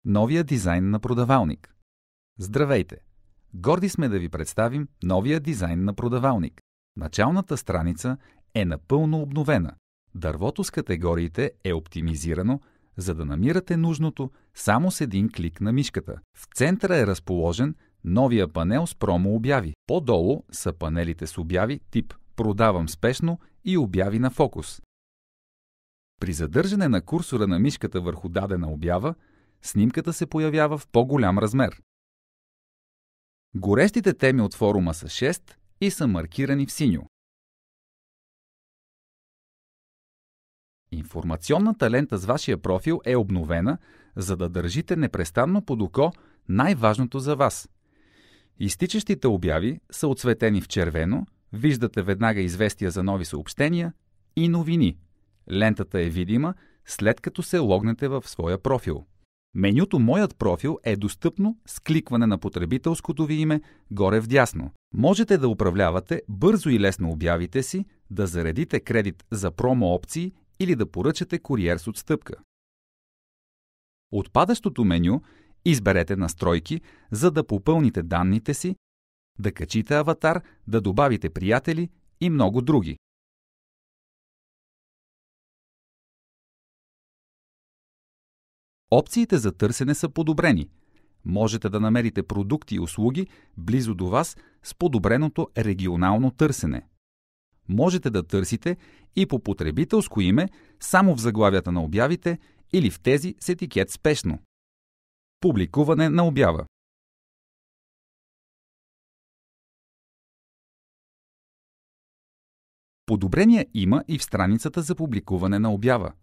Новия дизайн на продавалник. Здравейте! Горди сме да ви представим новия дизайн на продавалник. Началната страница е напълно обновена. Дървото с категориите е оптимизирано, за да намирате нужното само с един клик на мишката. В центъра е разположен новия панел с промо обяви. По-долу са панелите с обяви тип «Продавам спешно» и обяви на фокус. При задържане на курсора на мишката върху дадена обява, снимката се появява в по-голям размер. Горещите теми от форума са 6 и са маркирани в синьо. Информационната лента с вашия профил е обновена, за да държите непрестанно под око най-важното за вас. Изтичащите обяви са оцветени в червено, виждате веднага известия за нови съобщения и новини. Лентата е видима, след като се логнете в своя профил. Менюто «Моят профил» е достъпно с кликване на потребителското ви име горе вдясно. Можете да управлявате бързо и лесно обявите си, да заредите кредит за промо опции или да поръчате куриер с отстъпка. От падащото меню изберете настройки, за да попълните данните си, да качите аватар, да добавите приятели и много други. Опциите за търсене са подобрени. Можете да намерите продукти и услуги близо до вас с подобреното регионално търсене. Можете да търсите и по потребителско име само в заглавията на обявите или в тези с етикет «Спешно». Публикуване на обява. Подобрения има и в страницата за публикуване на обява.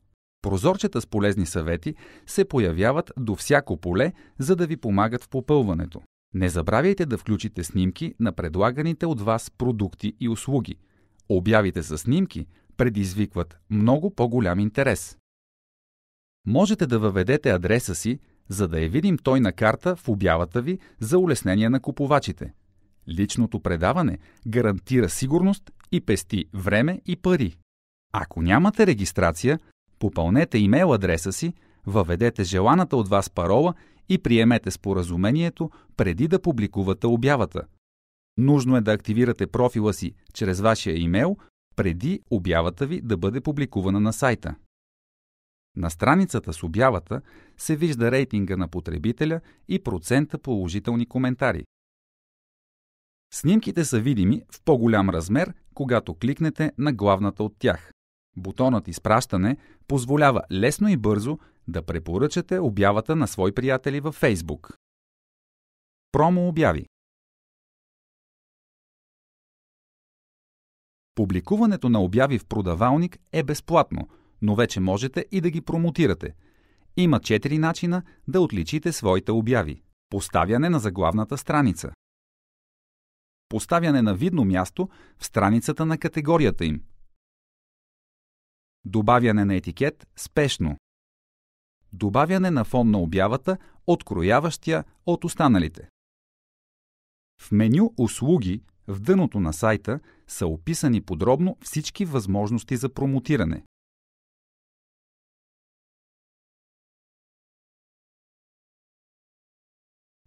Прозорчета с полезни съвети се появяват до всяко поле, за да ви помагат в попълването. Не забравяйте да включите снимки на предлаганите от вас продукти и услуги. Обявите със снимки предизвикват много по-голям интерес. Можете да въведете адреса си, за да видим той на карта в обявата ви за улеснение на купувачите. Личното предаване гарантира сигурност и пести време и пари. Ако нямате регистрация, попълнете имейл адреса си, въведете желаната от вас парола и приемете споразумението преди да публикувате обявата. Нужно е да активирате профила си чрез вашия имейл преди обявата ви да бъде публикувана на сайта. На страницата с обявата се вижда рейтинга на потребителя и процента положителни коментари. Снимките са видими в по-голям размер, когато кликнете на главната от тях. Бутонът «Изпращане» позволява лесно и бързо да препоръчате обявата на свои приятели във Facebook. Промо обяви. Публикуването на обяви в продавалник е безплатно, но вече можете и да ги промотирате. Има 4 начина да отличите своите обяви. Поставяне на заглавната страница. Поставяне на видно място в страницата на категорията им. Добавяне на етикет «Спешно». Добавяне на фон на обявата, открояващия от останалите. В меню «Услуги» в дъното на сайта са описани подробно всички възможности за промотиране.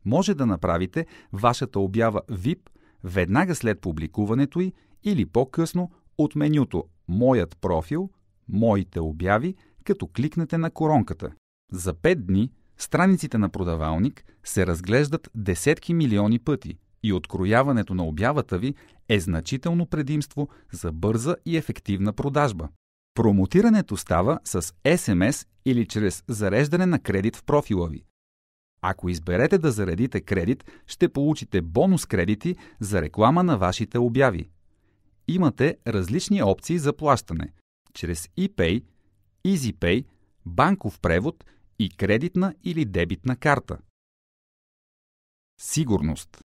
Може да направите вашата обява VIP веднага след публикуването й или по-късно от менюто «Моят профил», «Моите обяви», като кликнете на коронката. За 5 дни страниците на продавалник се разглеждат десетки милиони пъти и открояването на обявата ви е значително предимство за бърза и ефективна продажба. Промотирането става с SMS или чрез зареждане на кредит в профила ви. Ако изберете да заредите кредит, ще получите бонус кредити за реклама на вашите обяви. Имате различни опции за плащане чрез ePay, EasyPay, банков превод и кредитна или дебитна карта. Сигурност.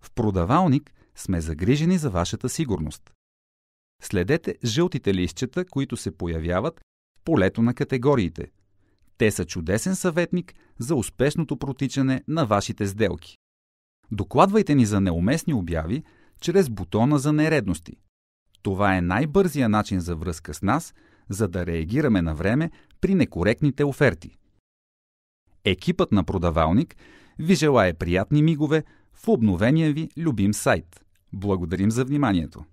В продавалник сме загрижени за вашата сигурност. Следете жълтите листчета, които се появяват в полето на категориите. Те са чудесен съветник за успешното протичане на вашите сделки. Докладвайте ни за неуместни обяви чрез бутона за нередности. Това е най-бързия начин за връзка с нас, за да реагираме на време при некоректните оферти. Екипът на Продавалник ви желае приятни мигове в обновения ви любим сайт. Благодарим за вниманието!